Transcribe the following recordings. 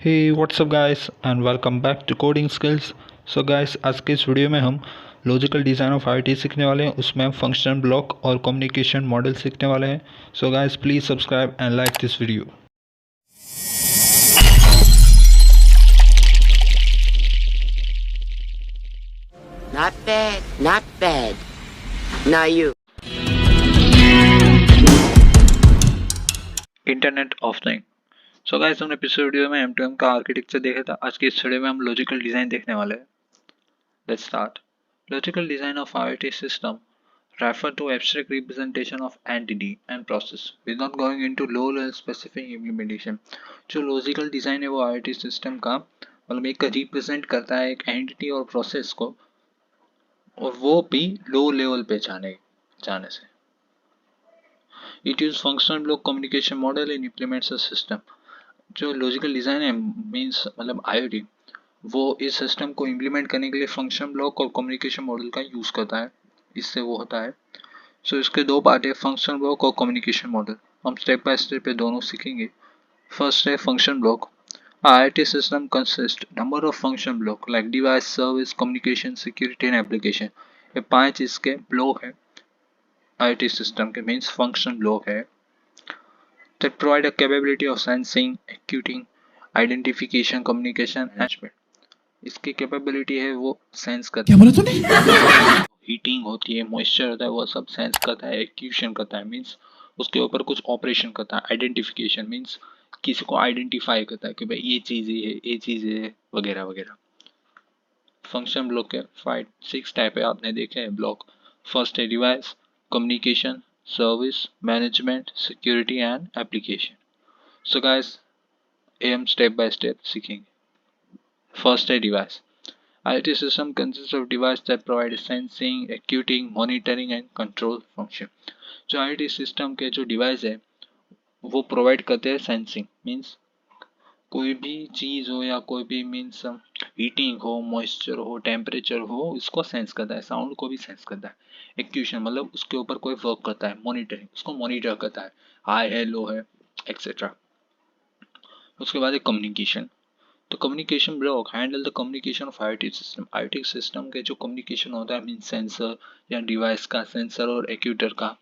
Hey, what's up guys and welcome back to Coding Skills. So guys, आज के इस video में हम लॉजिकल डिज़ाइन ऑफ आईटी सीखने वाले हैं। उसमें हम फंक्शनल ब्लॉक और कम्युनिकेशन मॉडल सीखने वाले हैं। So guys, please subscribe and like this video. Not bad, not bad. Now you. Internet of thing. So guys, हमने पिछले वीडियो में M2M का आर्किटेक्चर देखा था। आज की इस वीडियो में हम लॉजिकल डिज़ाइन देखने वाले हैं। Let's start. Logical design of IoT system refer to abstract representation of entity and process without going into low level specific implementation। जो लॉजिकल डिज़ाइन है वो IoT सिस्टम का मतलब एक रिप्रेजेंट करता है एक एंटिटी और प्रोसेस को, और वो भी लो लेवल पे जाने से। It use functional block communication model and implements a system. जो लॉजिकल डिज़ाइन है मीन्स मतलब IoT, वो इस सिस्टम को इम्प्लीमेंट करने के लिए फंक्शन ब्लॉक और कम्युनिकेशन मॉडल का यूज़ करता है। इससे वो होता है। सो इसके दो पार्ट है, फंक्शन ब्लॉक और कम्युनिकेशन मॉडल। हम स्टेप बाय स्टेप पे दोनों सीखेंगे। फर्स्ट है function block. IoT system consists number of function block like device, service, communication, security and application। ये 5 इसके ब्लॉक है IoT सिस्टम के, मीन्स फंक्शन ब्लॉक है। that provide a capability of sensing, executing, identification, communication, management। इसकी capability है वो sense करता है। क्या बोला तूने? हीटिंग होती है, मॉइस्चर होता है, वो सब सेंस करता है। एक्यूशन करता है मीन्स उसके ऊपर कुछ ऑपरेशन करता है। आइडेंटिफिकेशन मीन्स किसी को आइडेंटिफाई करता है कि भाई ये चीज़ ये चीज़ है वगैरह वगैरह। फंक्शन ब्लॉक के 5-6 टाइप है, आपने देखे हैं ब्लॉक। फर्स्ट है device, communication, service, management, security and application. So guys, ये हम स्टेप बाय स्टेप सीखेंगे। फर्स्ट है device. IoT system consists of devices that provide sensing, actuating, monitoring and control function। जो IoT system के जो device है वो प्रोवाइड करते हैं सेंसिंग, मीन्स कोई भी चीज़ हो या कोई भी मीन्स हीटिंग हो, मॉइस्चर हो, टेम्परेचर हो, इसको सेंस करता है। साउंड को भी सेंस करता है। एक्यूशन मतलब उसके ऊपर कोई वर्क करता है। मॉनिटरिंग उसको मॉनिटर करता है, हाई है, लो है, एक्सेट्रा। उसके बाद है कम्युनिकेशन। तो communication block handle the communication of IoT system. IoT system के जो कम्युनिकेशन होता है मीन सेंसर या डिवाइस का, सेंसर और एक्यूटर का,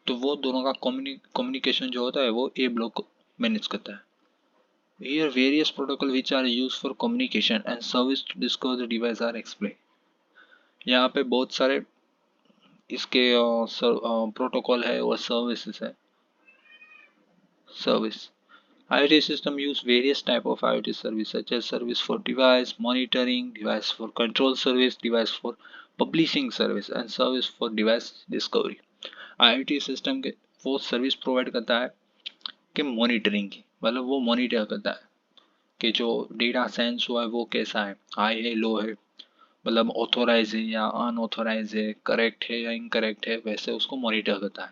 तो वो दोनों का कम्युनिकेशन जो होता है वो ए ब्लॉक मैनेज करता है। Here various protocol which are used for communication and service to discover the device are explained। यहाँ पे बहुत सारे इसके प्रोटोकॉल है और सर्विसेज है। Service IoT system use various type of IoT service such as service for device monitoring, device for control service, device for publishing service and service for device discovery। IoT system के वो service provide करता है कि monitoring की, मतलब वो monitor करता है कि जो डेटा सेंस हुआ है वो कैसा है, हाई है, लो है, मतलब ऑथोराइज है या अनऑथोराइज है, करेक्ट है या इनकरेक्ट है, वैसे उसको मॉनिटर करता है।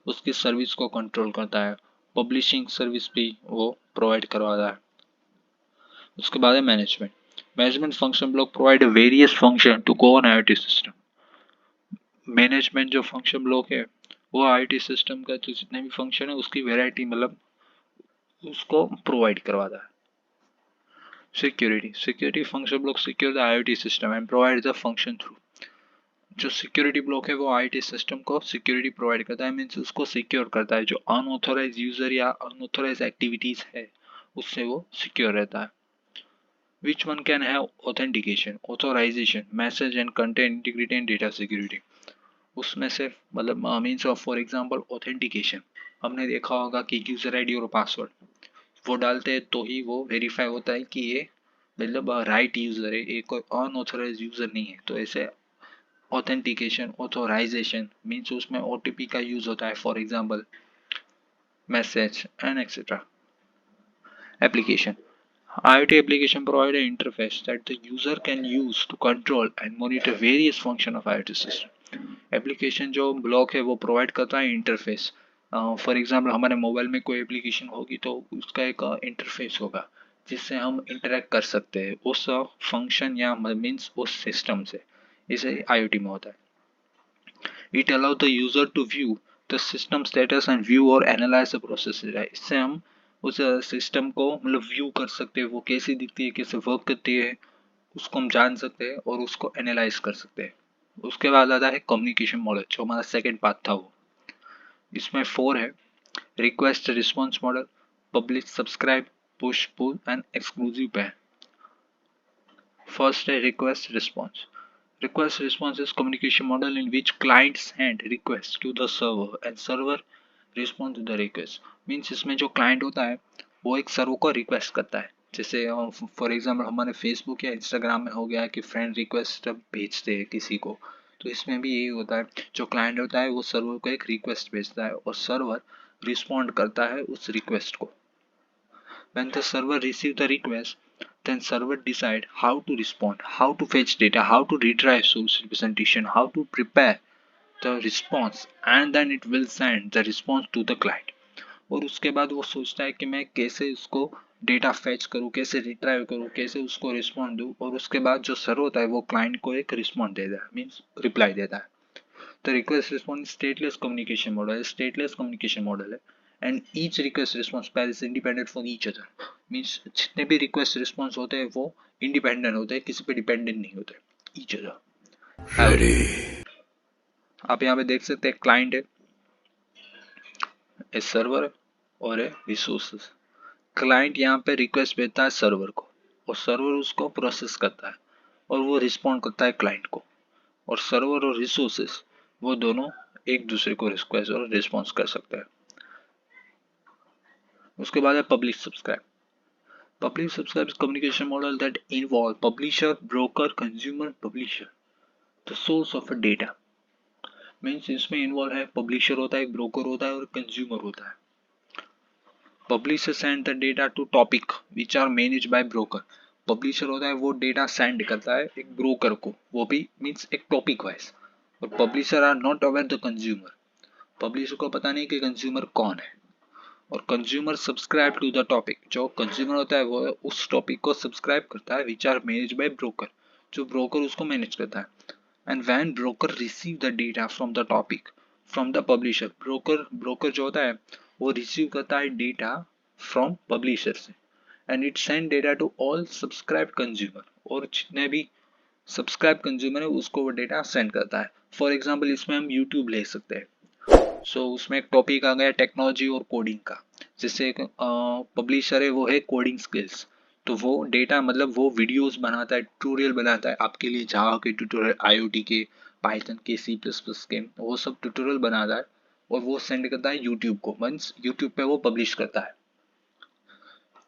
उसकी सर्विस को कंट्रोल करता है। पब्लिशिंग सर्विस भी वो प्रोवाइड करवाता है। उसके बाद है management. Management function block provide various function to govern IoT system. Management जो फंक्शन ब्लॉक है वो IoT सिस्टम का जो जितने भी फंक्शन है उसकी वेराइटी मतलब उसको प्रोवाइड करवाता है। Security function block secure the IoT system and provide the function through. जो सिक्योरिटी ब्लॉक है वो IoT सिस्टम को सिक्योरिटी प्रोवाइड करता है, मीन्स उसको सिक्योर करता है। जो अनऑथोराइज यूजर या अनऑथोराइज एक्टिविटीज है उससे वो सिक्योर रहता है। Which one can have authentication, authorization, message and content integrity and data security। उसमें से मतलब means of for example authentication. हमने देखा होगा कि यूजर आईडी और पासवर्ड वो डालते हैं तो ही वो वेरीफाई होता है कि ये मतलब राइट यूजर है, ये कोई अनऑथोराइज यूजर नहीं है। तो ऐसे ऑथेंटिकेशन, ऑथोराइजेशन मीन्स उसमें OTP का यूज होता है, for example message and etcetera. Application IoT application provide an interface that the user can use to control and monitor various function of IoT system। Application जो block है वो provide करता है interface. For example हमारे mobile में कोई application होगी तो उसका एक इंटरफेस होगा जिससे हम इंटरेक्ट कर सकते हैं उस फंक्शन या मीन्स उस सिस्टम से। इसे IoT में होता है। It allow the user to view the system status and view और एनालाइज द प्रोसेस। इससे हम उस सिस्टम को मतलब व्यू कर सकते हैं, वो कैसी दिखती है, कैसे वर्क करती है, उसको हम जान सकते हैं और उसको एनालाइज कर सकते हैं। उसके बाद आता है कम्युनिकेशन मॉडल, जो हमारा सेकेंड पार्ट था वो। इसमें 4 है। Request response model, publish subscribe, push pull and exclusive ban. First, a request response. Request response is communication model in which clients send request to the server and server respond to the request. Means इसमें जो client होता है वो एक server को request करता है। जैसे फॉर एग्जाम्पल हमारे फेसबुक या इंस्टाग्राम में हो गया कि फ्रेंड रिक्वेस्ट भेजते हैं किसी को, तो इसमें भी यही होता है। जो क्लाइंट होता है वो सर्वर को एक रिक्वेस्ट भेजता है और सर्वर रिस्पॉन्ड करता है उस रिक्वेस्ट को। When the server receives the request, then server decide how to respond, how to fetch data, how to retrieve source representation, how to prepare the response, and then it will send the response to the client. और उसके बाद वो सोचता है कि मैं कैसे उसको डेटा फैच करूँ, कैसे रिट्राइव करूँ, कैसे उसको रिस्पॉन्ड दूँ, और उसके बाद जो सर्वर होता है वो क्लाइंट को एक रिस्पॉन्ड देता है, मीन्स रिप्लाई देता है। The request response stateless communication model is stateless communication model है, and each request response pair is independent from each other. Means जितने भी request response होते हैं वो independent होते हैं, किसी पे dependent नहीं होते, each other. Ready. आप यहाँ पे देख सकते हैं क्लाइंट है, एक सर्वर है और है रिसोर्सेस। क्लाइंट यहाँ पे रिक्वेस्ट भेजता है सर्वर को और सर्वर उसको प्रोसेस करता है और वो रिस्पॉन्ड करता है क्लाइंट को, और सर्वर और रिसोर्सेस वो दोनों एक दूसरे को रिक्वेस्ट और रिस्पॉन्स कर सकते हैं। उसके बाद है publish subscribe. Publish subscribe communication model that involve publisher, broker, consumer, publisher, the source of a data. Means इसमें इन्वॉल्व है पब्लिशर होता है, एक ब्रोकर होता है और कंज्यूमर होता है। Publisher send the data to topic which are manage by broker. Publisher होता है वो डेटा सेंड करता है एक ब्रोकर को, वो भी मीन्स एक टॉपिक वाइज। और publisher are not aware the consumer. Publisher को पता नहीं कि कंज्यूमर कौन है। और consumer subscribe to the topic, जो कंज्यूमर होता है वो उस टॉपिक को सब्सक्राइब करता है which are manage by broker, जो ब्रोकर उसको मैनेज करता है। And when broker receive the data from the topic from the publisher, broker जो होता है वो रिसीव करता है डेटा फ्रॉम पब्लिशर से, and it send data to all subscribe consumer, और जितने भी सब्सक्राइब कंज्यूमर है उसको वो डेटा सेंड करता है। फॉर एग्जाम्पल इसमें हम यूट्यूब ले सकते हैं। उसमें एक टॉपिक आ गया टेक्नोलॉजी और कोडिंग का। जैसे एक पब्लिशर है वो है कोडिंग स्किल्स, तो वो डेटा मतलब वो वीडियोस बनाता है, ट्यूटोरियल बनाता है आपके लिए, जावा के ट्यूटोरियल, आईओटी के, पाइथन के, सी प्लस प्लस के, वो सब ट्यूटोरियल बनाता है और वो सेंड करता है यूट्यूब को। मीन्स यूट्यूब पे वो पब्लिश करता है,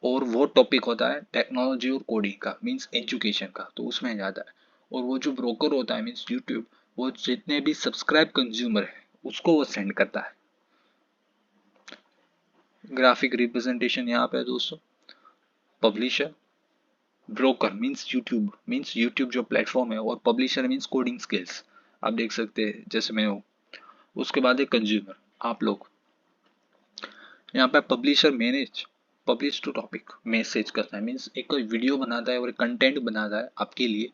और वो टॉपिक होता है टेक्नोलॉजी और कोडिंग का, मीन्स एजुकेशन का, तो उसमें जाता है। और वो जो ब्रोकर होता है मीन्स यूट्यूब, वो जितने भी सब्सक्राइब कंज्यूमर है उसको वो सेंड करता है। ग्राफिक रिप्रेजेंटेशन यहाँ पे है दोस्तों। पब्लिशर, ब्रोकर मीन्स यूट्यूब जो प्लेटफॉर्म है, और पब्लिशर मीन्स कोडिंग स्किल्स, आप देख सकते हैं जैसे मैं हूँ। उसके बाद है कंज्यूमर, आप लोग। यहाँ पे publisher manage publish to topic, message करता है, मीन्स एक कोई वीडियो बनाता है और एक कंटेंट बनाता है आपके लिए,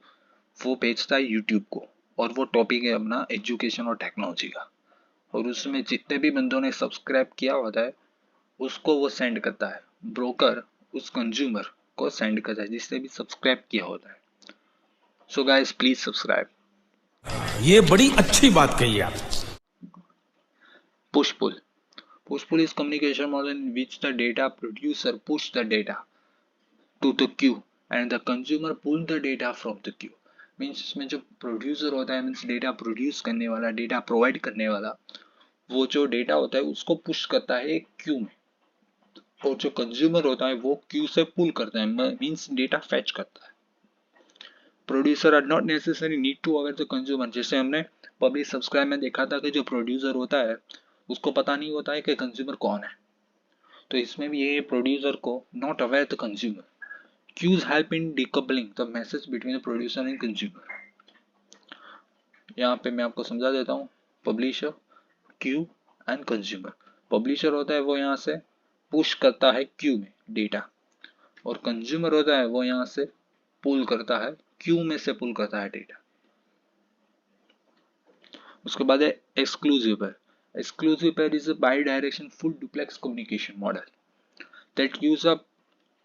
वो भेजता है यूट्यूब को, और वो टॉपिक है अपना एजुकेशन और टेक्नोलॉजी का, और उसमें जितने भी बंदों ने सब्सक्राइब किया होता है उसको वो सेंड करता है। ब्रोकर उस कंज्यूमर को सेंड करता है जिसने भी सब्सक्राइब किया होता है। So guys please subscribe. ये बड़ी अच्छी बात कही आप। Push pull, push pull is communication model in which the data producer push the data to the queue and the consumer pull the data from the queue। Means इसमें जो producer होता है मीन्स डेटा प्रोड्यूस करने वाला, data provide करने वाला, वो जो डेटा होता है उसको पुश करता है एक क्यू में, और जो कंज्यूमर होता है वो क्यू से पुल करता है, मीन्स डेटा फैच करता है। Producer are not necessary need to aware the consumer. जैसे हमने पब्लिक सब्सक्राइब में देखा था कि जो प्रोड्यूसर होता है उसको पता नहीं होता है कि कंज्यूमर कौन है, तो इसमें भी ये प्रोड्यूसर को not aware the consumer. Queues help in decoupling the message between the producer and consumer. यहाँ पे मैं आपको समझा देता हूँ। Publisher, queue and consumer. Publisher होता है वो यहाँ से पुश करता है क्यू में डेटा, और कंज्यूमर होता है वो यहाँ से पुल करता है, क्यू में से पुल करता है डेटा। उसके बाद है exclusive pair. Exclusive pair is a by direction full duplex communication model. that use a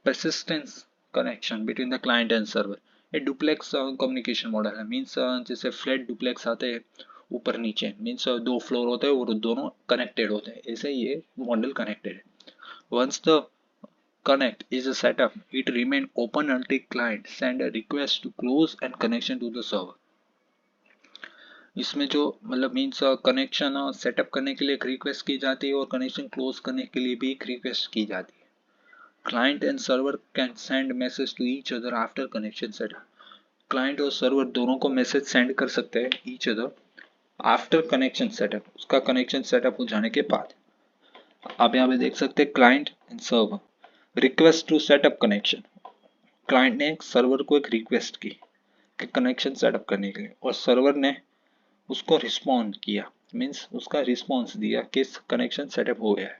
persistence connection between the client and server. ये डुप्लेक्स कम्युनिकेशन मॉडल है, मीन्स जैसे फ्लैट डुप्लेक्स आते हैं ऊपर नीचे, मीन्स दो फ्लोर होते हैं और दोनों कनेक्टेड होते हैं, ऐसे ये मॉडल कनेक्टेड है. Once the connect is a setup, it remain open until client send a request to close and connection to the server. इसमें जो मतलब मीन्स कनेक्शन सेटअप करने के लिए एक रिक्वेस्ट की जाती है और कनेक्शन क्लोज करने के लिए भी एक रिक्वेस्ट की जाती है. Client and server can send message to each other after connection setup. Client और सर्वर दोनों को मैसेज सेंड कर सकते हैं each other after connection setup, उसका कनेक्शन सेटअप हो जाने के बाद. आप यहाँ पे देख सकते हैं client and server. Request to setup connection, client ने सर्वर को एक रिक्वेस्ट की कि कनेक्शन सेटअप करने के लिए, और सर्वर ने उसको रिस्पॉन्ड किया, मीन्स उसका रिस्पॉन्स दिया कि कनेक्शन सेटअप हो गया है.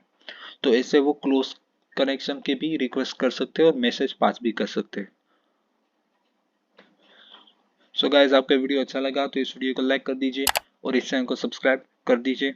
तो ऐसे वो क्लोज कनेक्शन के भी रिक्वेस्ट कर सकते हैं और मैसेज पास भी कर सकते हैं. सो गाइस, आपका वीडियो अच्छा लगा तो इस वीडियो को लाइक कर दीजिए और इस चैनल को सब्सक्राइब कर दीजिए.